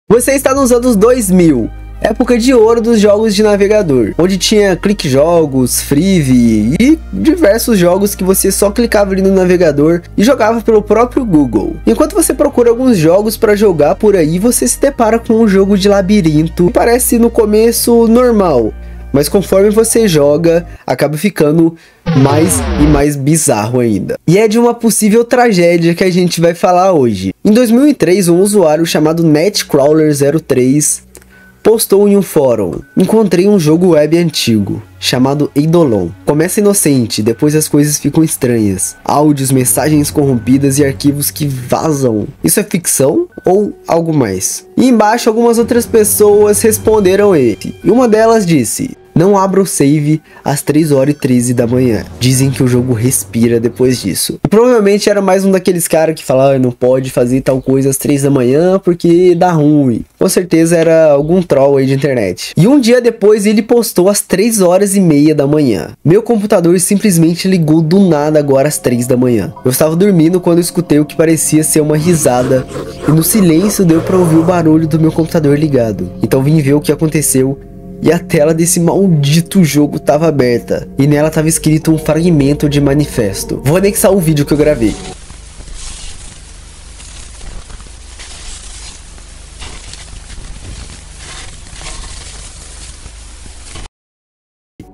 Você está nos anos 2000, época de ouro dos jogos de navegador, onde tinha Clique Jogos, Freevee e diversos jogos que você só clicava ali no navegador e jogava pelo próprio Google. Enquanto você procura alguns jogos para jogar por aí, você se depara com um jogo de labirinto que parece no começo normal, mas conforme você joga, acaba ficando mais e mais bizarro ainda. E é de uma possível tragédia que a gente vai falar hoje. Em 2003, um usuário chamado Netcrawler03 postou em um fórum: encontrei um jogo web antigo, chamado Eidolon. Começa inocente, depois as coisas ficam estranhas. Áudios, mensagens corrompidas e arquivos que vazam. Isso é ficção ou algo mais? E embaixo algumas outras pessoas responderam ele. E uma delas disse: não abra o save às 3h13 da manhã. Dizem que o jogo respira depois disso. E provavelmente era mais um daqueles caras que falavam: não pode fazer tal coisa às 3 da manhã porque dá ruim. Com certeza era algum troll aí de internet. E um dia depois ele postou às 3h30 da manhã. Meu computador simplesmente ligou do nada agora às 3 da manhã. Eu estava dormindo quando escutei o que parecia ser uma risada. E no silêncio deu para ouvir o barulho do meu computador ligado. Então vim ver o que aconteceu. E a tela desse maldito jogo estava aberta. E nela estava escrito um fragmento de manifesto. Vou anexar o vídeo que eu gravei.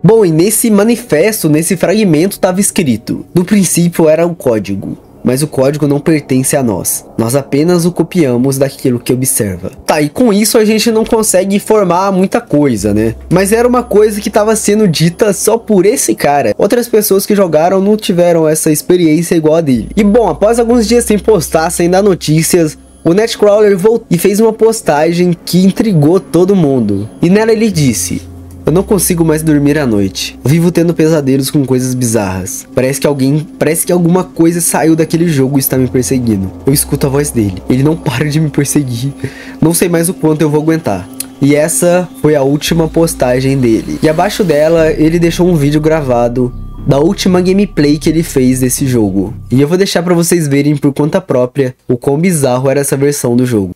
Bom, e nesse manifesto, nesse fragmento estava escrito: no princípio era um código, mas o código não pertence a nós. Nós apenas o copiamos daquilo que observa. Tá, e com isso a gente não consegue informar muita coisa, né? Mas era uma coisa que estava sendo dita só por esse cara. Outras pessoas que jogaram não tiveram essa experiência igual a dele. E bom, após alguns dias sem postar, sem dar notícias, o Netcrawler voltou e fez uma postagem que intrigou todo mundo. E nela ele disse: eu não consigo mais dormir à noite. Vivo tendo pesadelos com coisas bizarras. Parece que alguma coisa saiu daquele jogo e está me perseguindo. Eu escuto a voz dele. Ele não para de me perseguir. Não sei mais o quanto eu vou aguentar. E essa foi a última postagem dele. E abaixo dela, ele deixou um vídeo gravado da última gameplay que ele fez desse jogo. E eu vou deixar para vocês verem por conta própria o quão bizarro era essa versão do jogo.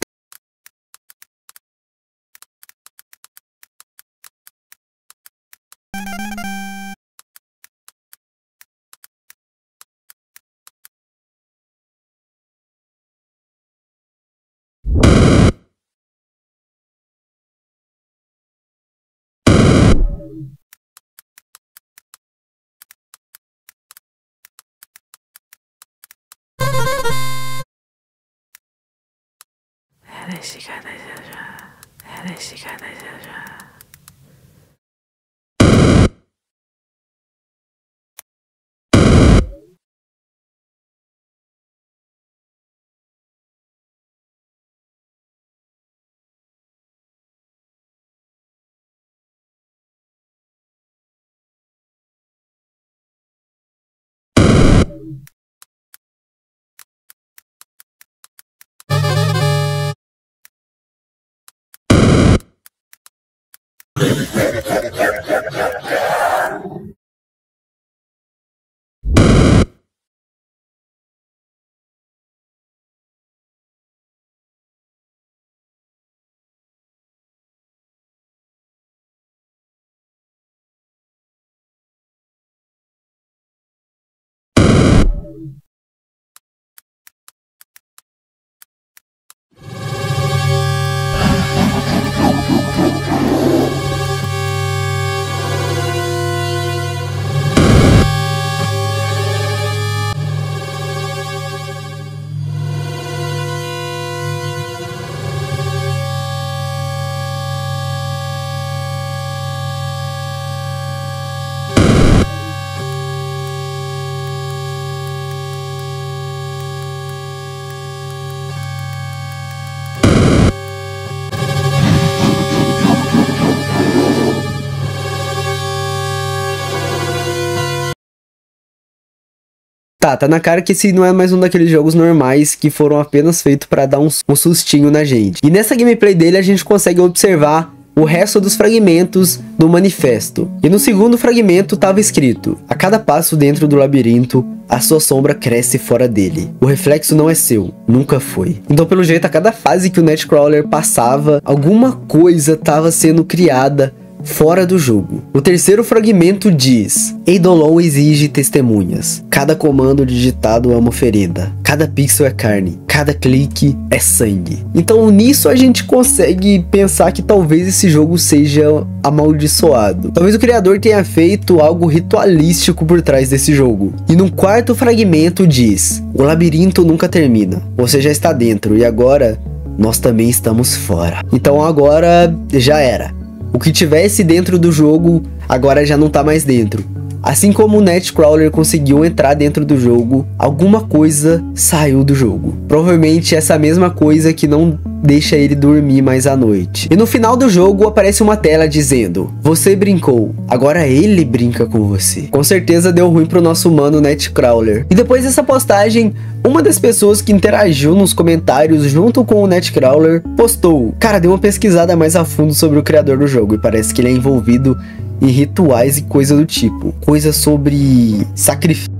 Tá na cara que esse não é mais um daqueles jogos normais que foram apenas feitos para dar um sustinho na gente. E nessa gameplay dele a gente consegue observar o resto dos fragmentos do manifesto. E no segundo fragmento estava escrito: a cada passo dentro do labirinto, a sua sombra cresce fora dele. O reflexo não é seu, nunca foi. Então, pelo jeito, a cada fase que o Nightcrawler passava, alguma coisa estava sendo criada fora do jogo. O terceiro fragmento diz: Eidolon exige testemunhas. Cada comando digitado é uma oferenda. Cada pixel é carne. Cada clique é sangue. Então nisso a gente consegue pensar que talvez esse jogo seja amaldiçoado. Talvez o criador tenha feito algo ritualístico por trás desse jogo. E no quarto fragmento diz: o labirinto nunca termina. Você já está dentro e agora nós também estamos fora. Então agora já era. O que tivesse dentro do jogo, agora já não tá mais dentro. Assim como o Nightcrawler conseguiu entrar dentro do jogo, alguma coisa saiu do jogo. Provavelmente essa mesma coisa que não deixa ele dormir mais à noite. E no final do jogo aparece uma tela dizendo: você brincou, agora ele brinca com você. Com certeza deu ruim pro nosso mano Nightcrawler. E depois dessa postagem, uma das pessoas que interagiu nos comentários junto com o Nightcrawler postou: cara, dei uma pesquisada mais a fundo sobre o criador do jogo e parece que ele é envolvido em rituais e coisa do tipo. Coisa sobre sacrifício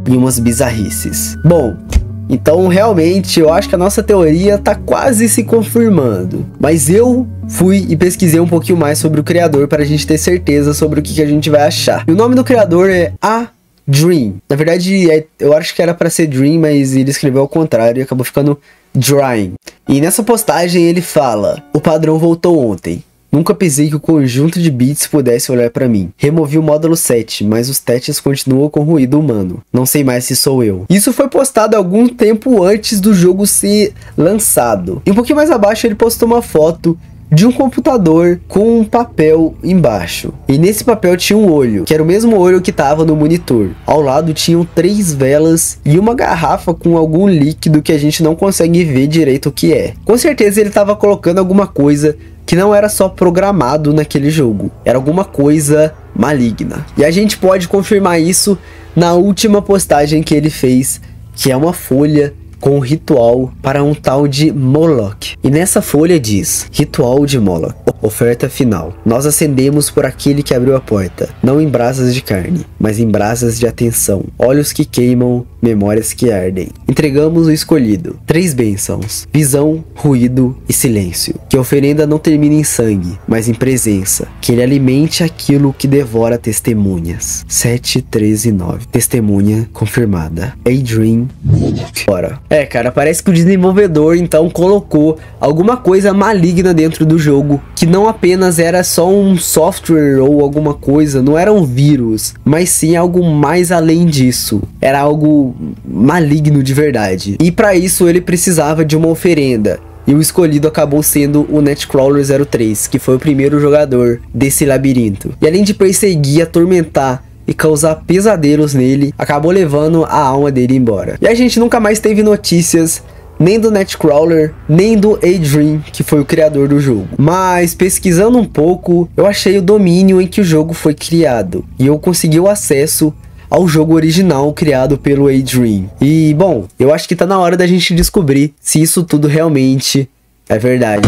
e umas bizarrices. Bom, então realmente eu acho que a nossa teoria tá quase se confirmando. Mas eu fui e pesquisei um pouquinho mais sobre o criador para a gente ter certeza sobre o que a gente vai achar. E o nome do criador é A-Dream. Na verdade, eu acho que era para ser Dream, mas ele escreveu ao contrário e acabou ficando Drawing. E nessa postagem ele fala: o padrão voltou ontem. Nunca pensei que o conjunto de bits pudesse olhar pra mim. Removi o módulo 7, mas os testes continuam com ruído humano. Não sei mais se sou eu. Isso foi postado algum tempo antes do jogo ser lançado. E um pouquinho mais abaixo ele postou uma foto de um computador com um papel embaixo. E nesse papel tinha um olho, que era o mesmo olho que estava no monitor. Ao lado tinham 3 velas e uma garrafa com algum líquido que a gente não consegue ver direito o que é. Com certeza ele estava colocando alguma coisa que não era só programado naquele jogo, era alguma coisa maligna. E a gente pode confirmar isso na última postagem que ele fez, que é uma folha com um ritual para um tal de Moloch. E nessa folha diz: ritual de Moloch, oferta final. Nós acendemos por aquele que abriu a porta, não em brasas de carne, mas em brasas de atenção, olhos que queimam, memórias que ardem. Entregamos o escolhido, 3 bênçãos: visão, ruído e silêncio. Que a oferenda não termine em sangue, mas em presença. Que ele alimente aquilo que devora testemunhas. 7, 13 e 9. Testemunha confirmada. A-Dream. Bora. Cara, parece que o desenvolvedor então colocou alguma coisa maligna dentro do jogo, que não apenas era só um software ou alguma coisa, não era um vírus, mas sim algo mais além disso. Era algo maligno de verdade. E para isso ele precisava de uma oferenda. E o escolhido acabou sendo o Nightcrawler 03, que foi o primeiro jogador desse labirinto. E além de perseguir, atormentar e causar pesadelos nele, acabou levando a alma dele embora. E a gente nunca mais teve notícias nem do Nightcrawler, nem do A-Dream, que foi o criador do jogo. Mas pesquisando um pouco, eu achei o domínio em que o jogo foi criado. E eu consegui o acesso ao jogo original criado pelo A-Dream. E bom, eu acho que tá na hora da gente descobrir se isso tudo realmente é verdade.